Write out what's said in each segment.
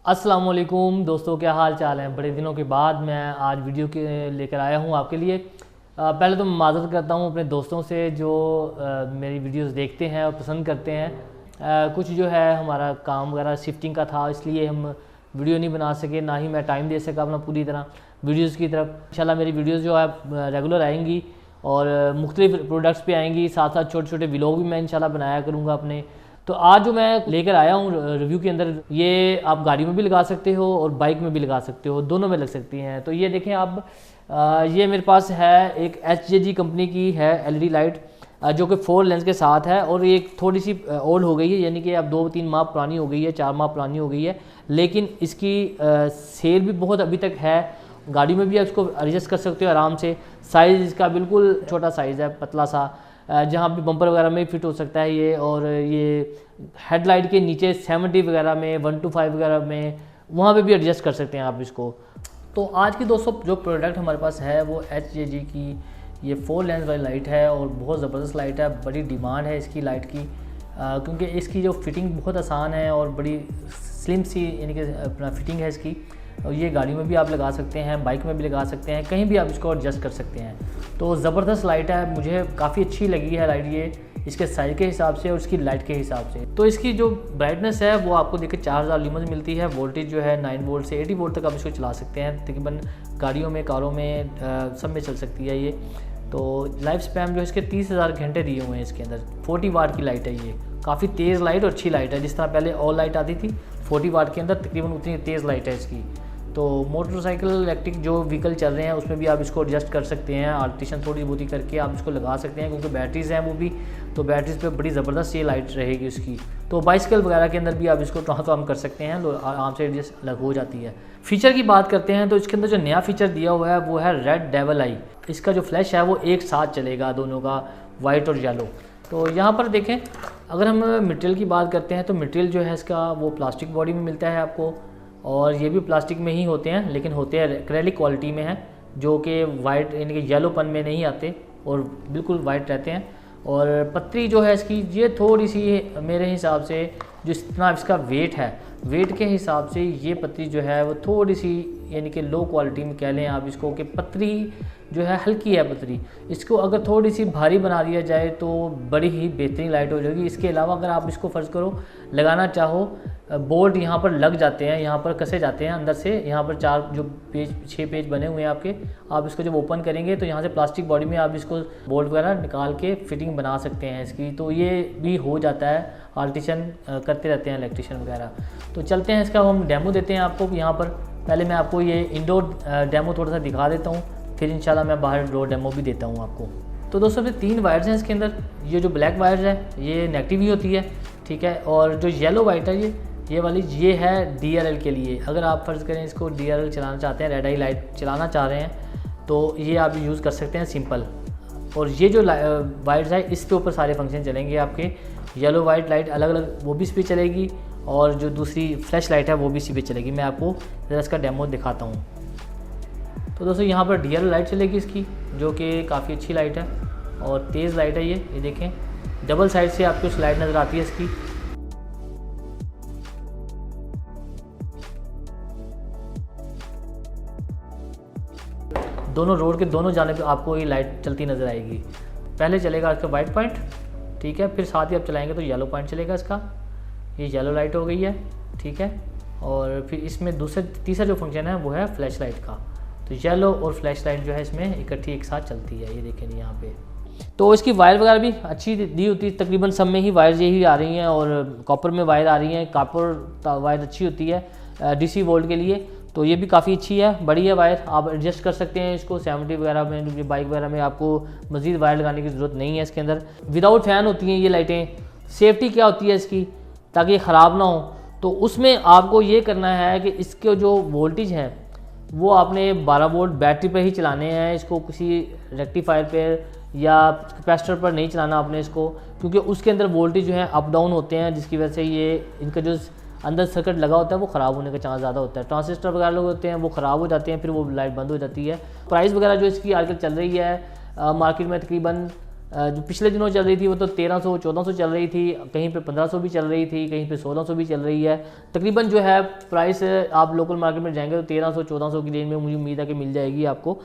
अस्सलाम वालेकुम दोस्तों, क्या हाल चाल है। बड़े दिनों के बाद मैं आज वीडियो के लेकर आया हूँ आपके लिए। पहले तो मैं माज़रत करता हूँ अपने दोस्तों से जो मेरी वीडियोस देखते हैं और पसंद करते हैं। कुछ जो है हमारा काम वगैरह शिफ्टिंग का था, इसलिए हम वीडियो नहीं बना सके, ना ही मैं टाइम दे सका अपना पूरी तरह वीडियोज़ की तरफ। इंशाल्लाह मेरी वीडियोज़ जो है रेगुलर आएंगी और मुख्तलिफ प्रोडक्ट्स पे आएंगी, साथ साथ छोटे छोटे व्लॉग भी मैं इंशाल्लाह बनाया करूँगा अपने। तो आज जो मैं लेकर आया हूँ रिव्यू के अंदर, ये आप गाड़ी में भी लगा सकते हो और बाइक में भी लगा सकते हो, दोनों में लग सकती हैं। तो ये देखें आप, ये मेरे पास है एक HJG कंपनी की है LED लाइट, जो कि 4 लेंस के साथ है। और ये थोड़ी सी ओल्ड हो गई है, यानी कि अब 2-3 माह पुरानी हो गई है, 4 माह पुरानी हो गई है, लेकिन इसकी सेल भी बहुत अभी तक है। गाड़ी में भी आप इसको एडजस्ट कर सकते हो आराम से। साइज़ इसका बिल्कुल छोटा साइज़ है, पतला सा, जहाँ भी बम्पर वगैरह में फिट हो सकता है ये। और ये हेडलाइट के नीचे 70 वगैरह में, 125 वगैरह में, वहाँ पे भी एडजस्ट कर सकते हैं आप इसको। तो आज की दोस्तों जो प्रोडक्ट हमारे पास है वो HJG की ये 4 लेंस वाली लाइट है और बहुत ज़बरदस्त लाइट है। बड़ी डिमांड है इसकी लाइट की, क्योंकि इसकी जो फिटिंग बहुत आसान है और बड़ी स्लिम सी यानी कि अपना फिटिंग है इसकी। और ये गाड़ी में भी आप लगा सकते हैं, बाइक में भी लगा सकते हैं, कहीं भी आप इसको एडजस्ट कर सकते हैं। तो ज़बरदस्त लाइट है, मुझे काफ़ी अच्छी लगी है लाइट ये, इसके साइज़ के हिसाब से और इसकी लाइट के हिसाब से। तो इसकी जो ब्राइटनेस है वो आपको देखिए 4000 ल्यूमन मिलती है। वोल्टेज जो है 9 वोल्ट से 80 वोल्ट तक आप इसको चला सकते हैं। तकरीबन गाड़ियों में, कारों में, सब में चल सकती है ये। तो लाइफ स्पैन जो इसके 30,000 घंटे दिए हुए हैं इसके अंदर। 40 वाट की लाइट है ये, काफ़ी तेज़ लाइट और अच्छी लाइट है। जिस तरह पहले ऑल लाइट आती थी 40 वाट के अंदर, तकरीबन उतनी तेज़ लाइट है इसकी। तो मोटरसाइकिल इलेक्ट्रिक जो व्हीकल चल रहे हैं उसमें भी आप इसको एडजस्ट कर सकते हैं, आल्ट्रेशन थोड़ी बहुत ही करके आप इसको लगा सकते हैं, क्योंकि बैटरीज़ हैं वो भी, तो बैटरीज पे बड़ी ज़बरदस्त ये लाइट रहेगी उसकी। तो बाइसिकल वगैरह के अंदर भी आप इसको ट्रांसफॉर्म कर सकते हैं, आराम से एडजस्ट अलग हो जाती है। फीचर की बात करते हैं तो इसके अंदर जो नया फीचर दिया हुआ है वो है रेड डेवल आई। इसका जो फ्लैश है वो एक साथ चलेगा, दोनों का, वाइट और येलो। तो यहाँ पर देखें, अगर हम मटेरियल की बात करते हैं तो मटेरियल जो है इसका वो प्लास्टिक बॉडी में मिलता है आपको, और ये भी प्लास्टिक में ही होते हैं, लेकिन होते हैं एक्रेलिक क्वालिटी में है, जो कि वाइट यानी कि येलोपन में नहीं आते और बिल्कुल वाइट रहते हैं। और पतरी जो है इसकी, ये थोड़ी सी मेरे हिसाब से जितना इसका वेट है, वेट के हिसाब से ये पतरी जो है वो थोड़ी सी यानी कि लो क्वालिटी में कह लें आप इसको, कि पतरी जो है हल्की है पतरी। इसको अगर थोड़ी सी भारी बना दिया जाए तो बड़ी ही बेहतरीन लाइट हो जाएगी। इसके अलावा अगर आप इसको फ़र्ज़ करो लगाना चाहो, बोल्ट यहाँ पर लग जाते हैं, यहाँ पर कसे जाते हैं अंदर से। यहाँ पर 4 जो पेज 6 पेज बने हुए हैं आपके, आप इसको जब ओपन करेंगे तो यहाँ से प्लास्टिक बॉडी में आप इसको बोल्ट वगैरह निकाल के फिटिंग बना सकते हैं इसकी। तो ये भी हो जाता है, आल्ट्रेशन करते रहते हैं इलेक्ट्रिशियन वगैरह। तो चलते हैं, इसका हम डेमो देते हैं आपको यहाँ पर। पहले मैं आपको ये इंडोर डेमो थोड़ा सा दिखा देता हूँ, फिर इंशाल्लाह मैं बाहर डोर डेमो भी देता हूँ आपको। तो दोस्तों फिर 3 वायर्स हैं इसके अंदर। ये जो ब्लैक वायर्स है ये नेगेटिव ही होती है, ठीक है। और जो येलो वाइट है ये वाली, ये है DRL के लिए। अगर आप फ़र्ज़ करें इसको DRL चलाना चाहते हैं, रेड आई लाइट चलाना चाह रहे हैं, तो ये आप यूज़ कर सकते हैं सिंपल। और ये जो वाइट्स है इसके ऊपर सारे फंक्शन चलेंगे आपके। येलो वाइट लाइट अलग अलग वो भी इस पर चलेगी, और जो दूसरी फ्लैश लाइट है वो भी इसी पे चलेगी। मैं आपको ज़रा इसका डेमो दिखाता हूँ। तो दोस्तों यहाँ पर DRL लाइट चलेगी इसकी, जो कि काफ़ी अच्छी लाइट है और तेज़ लाइट है ये देखें, डबल साइड से आपको इस लाइट नज़र आती है इसकी। दोनों रोड के दोनों जाने पे आपको ये लाइट चलती नज़र आएगी। पहले चलेगा इसका वाइट पॉइंट, ठीक है, फिर साथ ही आप चलाएंगे तो येलो पॉइंट चलेगा इसका। ये येलो लाइट हो गई है, ठीक है। और फिर इसमें तीसरा जो फंक्शन है वो है फ्लैश लाइट का। तो येलो और फ्लैश लाइट जो है इसमें इकट्ठी एक साथ चलती है, ये देखें यहाँ पे। तो इसकी वायर वगैरह भी अच्छी दी होती है, तकरीबन सब में ही वायर यही आ रही हैं, और कॉपर में वायर आ रही हैं। कॉपर वायर अच्छी होती है DC वोल्ट के लिए, तो ये भी काफ़ी अच्छी है, बड़ी है वायर। आप एडजस्ट कर सकते हैं इसको 70 वगैरह में, बाइक वगैरह में आपको मज़ीद वायर लगाने की ज़रूरत नहीं है इसके अंदर। विदाउट फ़ैन होती हैं ये लाइटें। सेफ्टी क्या होती है इसकी, ताकि ये ख़राब ना हो, तो उसमें आपको ये करना है कि इसके जो वोल्टेज हैं वो आपने 12 वोल्ट बैटरी पर ही चलाने हैं। इसको किसी रेक्टिफायर पर या कैपेसिटर पर नहीं चलाना आपने इसको, क्योंकि उसके अंदर वोल्टेज जो है अप डाउन होते हैं, जिसकी वजह से ये इनका जो अंदर सर्किट लगा होता है वो ख़राब होने का चांस ज़्यादा होता है। ट्रांजिस्टर वगैरह लोग होते हैं वो ख़राब हो जाते हैं, फिर वो लाइट बंद हो जाती है। प्राइस वगैरह जो इसकी आजकल चल रही है मार्केट में तकरीबन जो पिछले दिनों चल रही थी वो तो 1300 1400 चल रही थी, कहीं पे 1500 भी चल रही थी, कहीं पे 1600 भी चल रही है। तकरीबन जो है प्राइस आप लोकल मार्केट में जाएंगे तो 1300 1400 की रेंज में मुझे उम्मीद है कि मिल जाएगी आपको।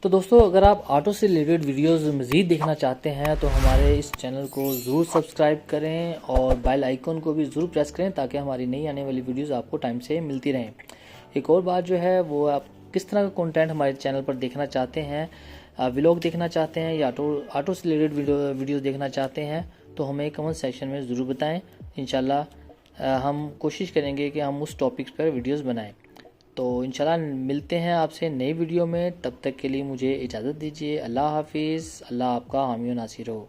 तो दोस्तों अगर आप ऑटो से रिलेटेड वीडियोस मज़ीद देखना चाहते हैं तो हमारे इस चैनल को ज़रूर सब्सक्राइब करें और बेल आइकन को भी ज़रूर प्रेस करें ताकि हमारी नई आने वाली वीडियोस आपको टाइम से मिलती रहें। एक और बात जो है वो आप किस तरह का कंटेंट हमारे चैनल पर देखना चाहते हैं, व्लॉग देखना चाहते हैं या ऑटो से रिलेटेड वीडियोज़ देखना चाहते हैं तो हमें कमेंट सेक्शन में ज़रूर बताएँ। इंशाल्लाह हम कोशिश करेंगे कि हम उस टॉपिक्स पर वीडियोज़ बनाएँ। तो इंशाल्लाह मिलते हैं आपसे नई वीडियो में, तब तक के लिए मुझे इजाज़त दीजिए। अल्लाह हाफिज़। अल्लाह आपका हामी व नासिर हो।